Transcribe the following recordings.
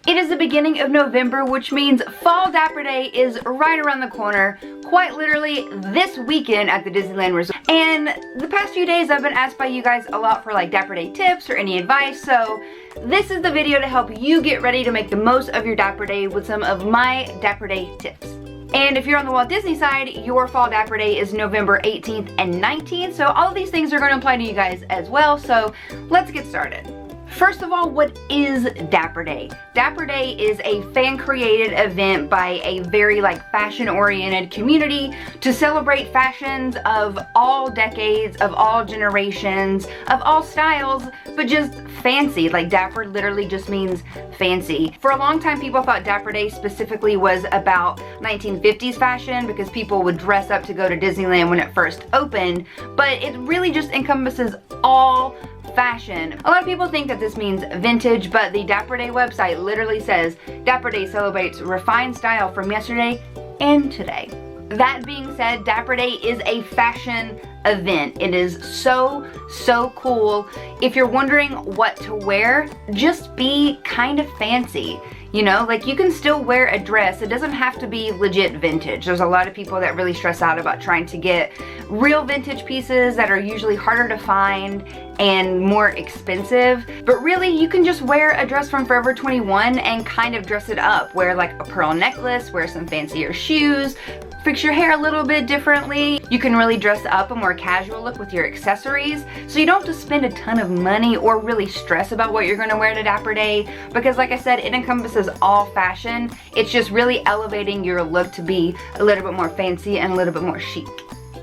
It is the beginning of November, which means Fall Dapper Day is right around the corner, quite literally this weekend at the Disneyland Resort. And the past few days I've been asked by you guys a lot for like Dapper Day tips or any advice, so this is the video to help you get ready to make the most of your Dapper Day with some of my Dapper Day tips. And if you're on the Walt Disney side, your Fall Dapper Day is November 18th and 19th, so all of these things are going to apply to you guys as well, so let's get started. First of all, what is Dapper Day? Dapper Day is a fan-created event by a very fashion-oriented community to celebrate fashions of all decades, of all generations, of all styles, but just fancy. Like Dapper literally just means fancy. For a long time, people thought Dapper Day specifically was about 1950s fashion because people would dress up to go to Disneyland when it first opened, but it really just encompasses all fashion. A lot of people think that this means vintage, but the Dapper Day website literally says Dapper Day celebrates refined style from yesterday and today. That being said, Dapper Day is a fashion event. It is so cool. If you're wondering what to wear, just be kind of fancy. You know, like you can still wear a dress. It doesn't have to be legit vintage. There's a lot of people that really stress out about trying to get real vintage pieces that are usually harder to find and more expensive. But really, you can just wear a dress from Forever 21 and kind of dress it up. Wear like a pearl necklace, wear some fancier shoes, fix your hair a little bit differently. You can really dress up a more casual look with your accessories, so you don't have to spend a ton of money or really stress about what you're going to wear to Dapper Day, because like I said, it encompasses all fashion. It's just really elevating your look to be a little bit more fancy and a little bit more chic.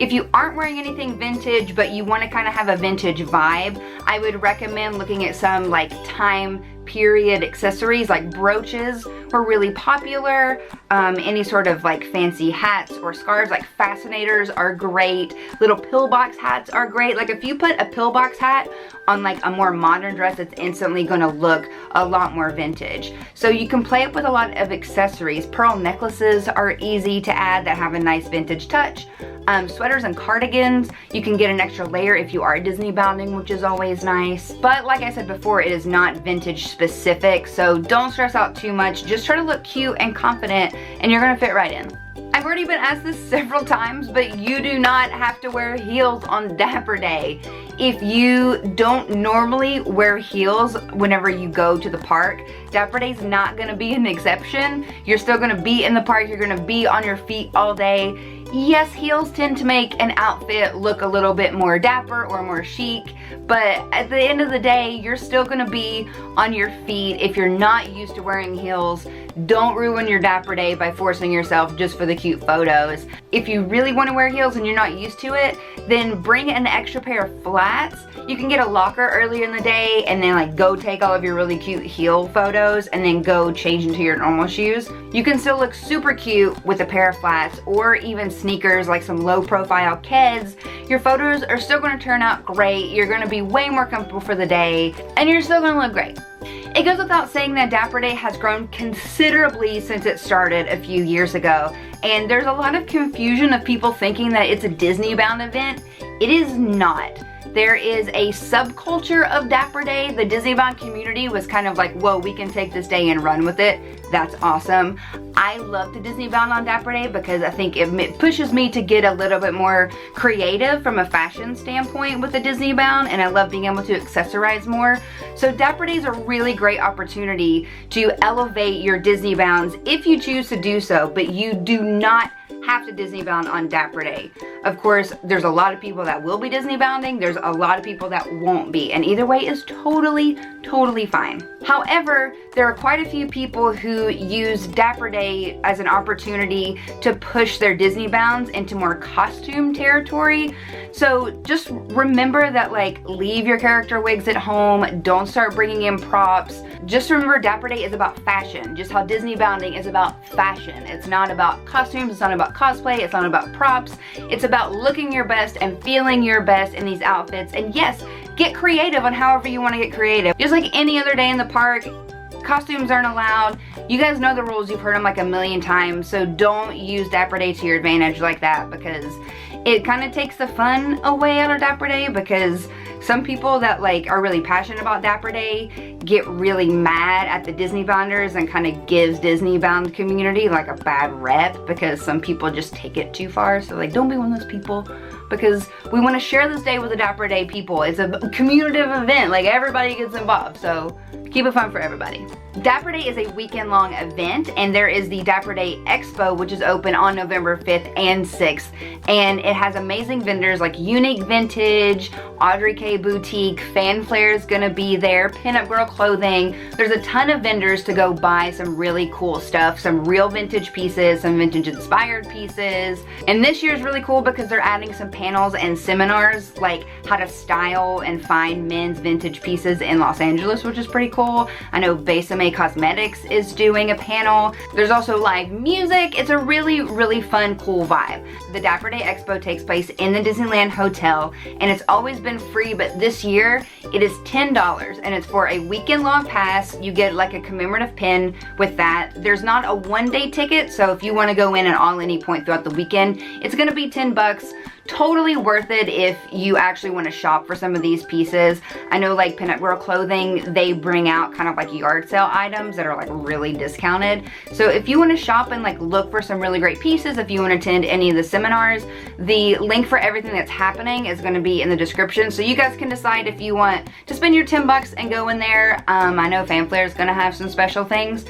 If you aren't wearing anything vintage, but you want to kind of have a vintage vibe, I would recommend looking at some time period accessories. Like brooches were really popular. Any sort of fancy hats or scarves, like fascinators are great. Little pillbox hats are great. Like if you put a pillbox hat on a more modern dress, it's instantly gonna look a lot more vintage. So you can play up with a lot of accessories. Pearl necklaces are easy to add that have a nice vintage touch. Sweaters and cardigans, you can get an extra layer if you are DisneyBounding, which is always nice. But like I said before, it is not vintage specific, so don't stress out too much. Just try to look cute and confident and you're gonna fit right in. I've already been asked this several times, but you do not have to wear heels on Dapper Day. If you don't normally wear heels whenever you go to the park, Dapper Day's not gonna be an exception. You're still gonna be in the park, you're gonna be on your feet all day. Yes, heels tend to make an outfit look a little bit more dapper or more chic, but at the end of the day, you're still gonna be on your feet. If you're not used to wearing heels, don't ruin your Dapper Day by forcing yourself just for the cute photos. If you really want to wear heels and you're not used to it, then bring an extra pair of flats. You can get a locker earlier in the day and then go take all of your really cute heel photos and then go change into your normal shoes. You can still look super cute with a pair of flats or even sneakers, like some low profile Keds. Your photos are still going to turn out great. You're going to be way more comfortable for the day and you're still going to look great. It goes without saying that Dapper Day has grown considerably since it started a few years ago, and there's a lot of confusion of people thinking that it's a DisneyBound event. It is not. There is a subculture of Dapper Day. The DisneyBound community was kind of like, whoa, we can take this day and run with it. That's awesome. I love to DisneyBound on Dapper Day because I think it pushes me to get a little bit more creative from a fashion standpoint with the DisneyBound, and I love being able to accessorize more. So Dapper Day is a really great opportunity to elevate your DisneyBounds if you choose to do so, but you do not have to DisneyBound on Dapper Day. Of course, there's a lot of people that will be DisneyBounding, there's a lot of people that won't be, and either way is totally fine. However, there are quite a few people who use Dapper Day as an opportunity to push their DisneyBounds into more costume territory. So just remember that leave your character wigs at home, don't start bringing in props. Just remember Dapper Day is about fashion, just how DisneyBounding is about fashion. It's not about costumes, it's not about cosplay, it's not about props. It's about looking your best and feeling your best in these outfits. And yes, get creative on however you want to get creative. Just like any other day in the park, costumes aren't allowed. You guys know the rules, you've heard them a million times, so don't use Dapper Day to your advantage like that, because it kind of takes the fun away out of Dapper Day, because Some people that like are really passionate about Dapper Day get really mad at the DisneyBounders and kind of gives DisneyBound community like a bad rep because some people just take it too far. So like, don't be one of those people, because we want to share this day with the Dapper Day people. It's a communicative event, like everybody gets involved, so keep it fun for everybody. Dapper Day is a weekend-long event, and there is the Dapper Day Expo, which is open on November 5th and 6th, and it has amazing vendors like Unique Vintage, Audrey K Boutique, Fanflare is gonna be there, Pinup Girl Clothing. There's a ton of vendors to go buy some really cool stuff, some real vintage pieces, some vintage-inspired pieces, and this year is really cool because they're adding some panels and seminars like how to style and find men's vintage pieces in Los Angeles, which is pretty cool. I know Besame Cosmetics is doing a panel. There's also live music. It's a really, really fun, cool vibe. The Dapper Day Expo takes place in the Disneyland Hotel, and it's always been free, but this year it is $10, and it's for a weekend-long pass. You get like a commemorative pin with that. There's not a one-day ticket, so if you want to go in at any point throughout the weekend, it's gonna be $10. Totally worth it if you actually want to shop for some of these pieces. I know like Pinup Girl Clothing, they bring out kind of like yard sale items that are like really discounted. So if you want to shop and like look for some really great pieces, if you want to attend any of the seminars, the link for everything that's happening is going to be in the description. So you guys can decide if you want to spend your $10 and go in there. I know Fanflare is going to have some special things.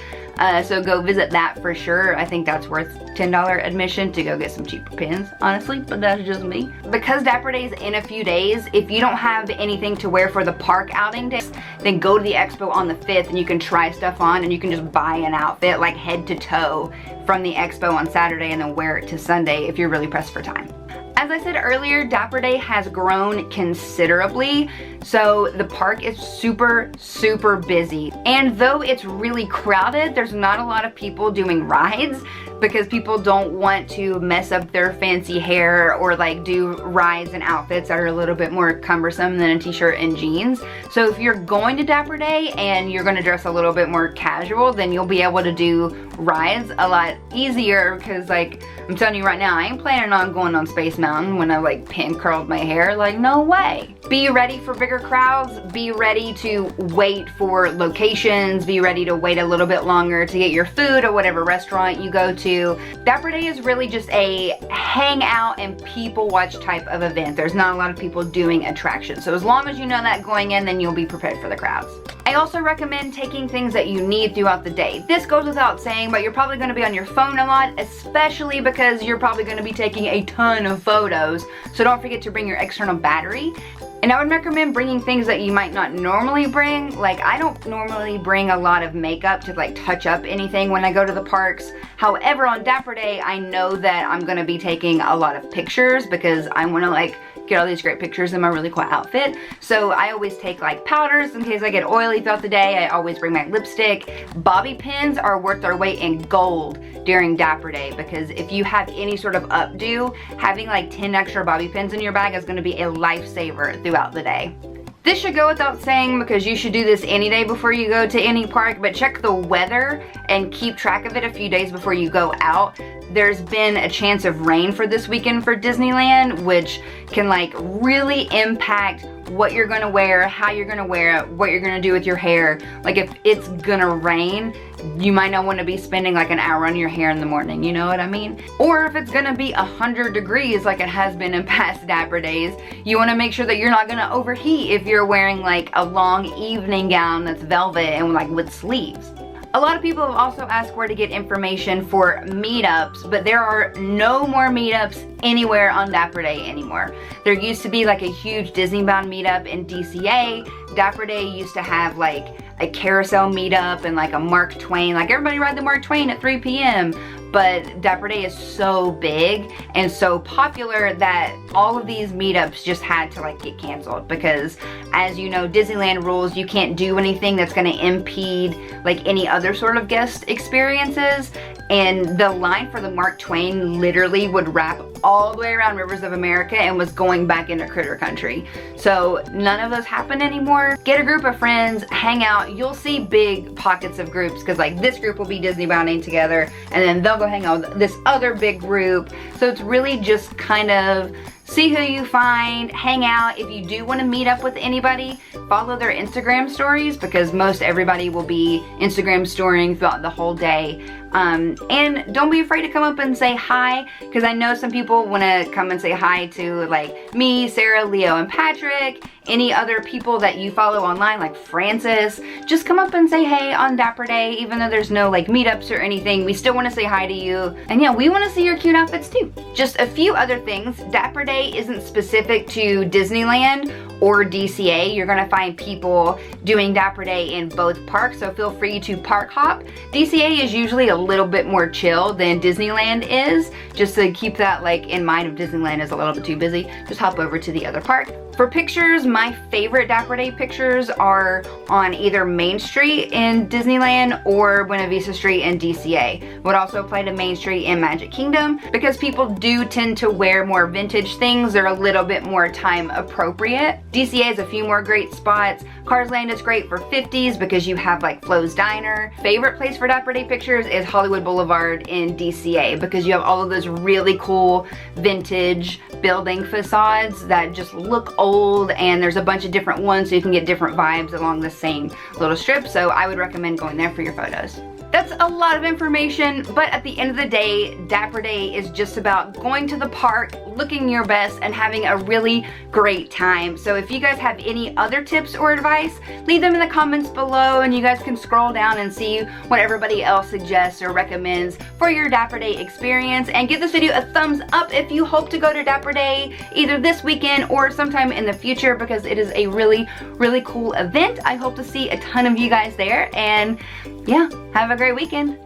So go visit that for sure. I think that's worth $10 admission to go get some cheaper pins, honestly, but that's just me. Because Dapper Day is in a few days, if you don't have anything to wear for the park outing days, then go to the expo on the 5th and you can try stuff on and you can just buy an outfit like head to toe from the expo on Saturday and then wear it to Sunday if you're really pressed for time. As I said earlier, Dapper Day has grown considerably, so the park is super, super busy. And though it's really crowded, there's not a lot of people doing rides because people don't want to mess up their fancy hair or like do rides and outfits that are a little bit more cumbersome than a t-shirt and jeans. So if you're going to Dapper Day and you're gonna dress a little bit more casual, then you'll be able to do rides a lot easier because like, I'm telling you right now, I ain't planning on going on Space Mountain when I like pin curled my hair, like no way. Be ready for bigger crowds, be ready to wait for locations, be ready to wait a little bit longer to get your food at whatever restaurant you go to. Dapper Day is really just a hangout and people watch type of event. There's not a lot of people doing attractions. So as long as you know that going in, then you'll be prepared for the crowds. I also recommend taking things that you need throughout the day. This goes without saying, but you're probably going to be on your phone a lot, especially because you're probably going to be taking a ton of photos. So don't forget to bring your external battery. And I would recommend bringing things that you might not normally bring. Like I don't normally bring a lot of makeup to like touch up anything when I go to the parks. However, on Dapper Day, I know that I'm going to be taking a lot of pictures because I want to like get all these great pictures in my really cool outfit. So I always take like powders in case I get oily throughout the day. I always bring my lipstick. Bobby pins are worth their weight in gold during Dapper Day because if you have any sort of updo, having like 10 extra bobby pins in your bag is going to be a lifesaver throughout the day. This should go without saying because you should do this any day before you go to any park, but check the weather and keep track of it a few days before you go out. There's been a chance of rain for this weekend for Disneyland, which can like really impact what you're gonna wear, how you're gonna wear it, what you're gonna do with your hair. Like if it's gonna rain, you might not want to be spending like an hour on your hair in the morning, you know what I mean? Or if it's gonna be 100 degrees like it has been in past Dapper Days, you want to make sure that you're not gonna overheat if you're wearing like a long evening gown that's velvet and like with sleeves. A lot of people have also asked where to get information for meetups, but there are no more meetups anywhere on Dapper Day anymore. There used to be like a huge DisneyBound meetup in DCA. Dapper Day used to have like a carousel meetup and like a Mark Twain, like everybody ride the Mark Twain at 3 p.m. But Dapper Day is so big and so popular that all of these meetups just had to like get canceled because as you know, Disneyland rules, you can't do anything that's gonna impede like any other sort of guest experiences. And the line for the Mark Twain literally would wrap all the way around Rivers of America and was going back into Critter Country. So none of those happen anymore. Get a group of friends, hang out. You'll see big pockets of groups because like this group will be Disneybounding together and then they'll go hang out with this other big group. So it's really just kind of see who you find, hang out. If you do want to meet up with anybody, follow their Instagram stories because most everybody will be Instagram storying throughout the whole day. And don't be afraid to come up and say hi, because I know some people want to come and say hi to like me, Sarah, Leo, and Patrick, any other people that you follow online like Francis. Just come up and say hey on Dapper Day, even though there's no like meetups or anything. We still want to say hi to you. And yeah, we want to see your cute outfits too. Just a few other things. Dapper Day isn't specific to Disneyland or DCA. You're gonna find people doing Dapper Day in both parks, so feel free to park hop. DCA is usually a little bit more chill than Disneyland is. Just to keep that like in mind, if Disneyland is a little bit too busy, just hop over to the other park. For pictures, my favorite Dapper Day pictures are on either Main Street in Disneyland or Buena Vista Street in DCA. Would also apply to Main Street in Magic Kingdom because people do tend to wear more vintage things. They're a little bit more time appropriate. DCA has a few more great spots. Cars Land is great for 50s because you have like Flo's Diner. Favorite place for Dapper Day pictures is Hollywood Boulevard in DCA because you have all of those really cool vintage building facades that just look old, and there's a bunch of different ones so you can get different vibes along the same little strip. So I would recommend going there for your photos. That's a lot of information, but at the end of the day, Dapper Day is just about going to the park, looking your best, and having a really great time. So if you guys have any other tips or advice, leave them in the comments below, and you guys can scroll down and see what everybody else suggests or recommends for your Dapper Day experience. And give this video a thumbs up if you hope to go to Dapper Day either this weekend or sometime in the future, because it is a really, really cool event. I hope to see a ton of you guys there, and yeah, have a great weekend.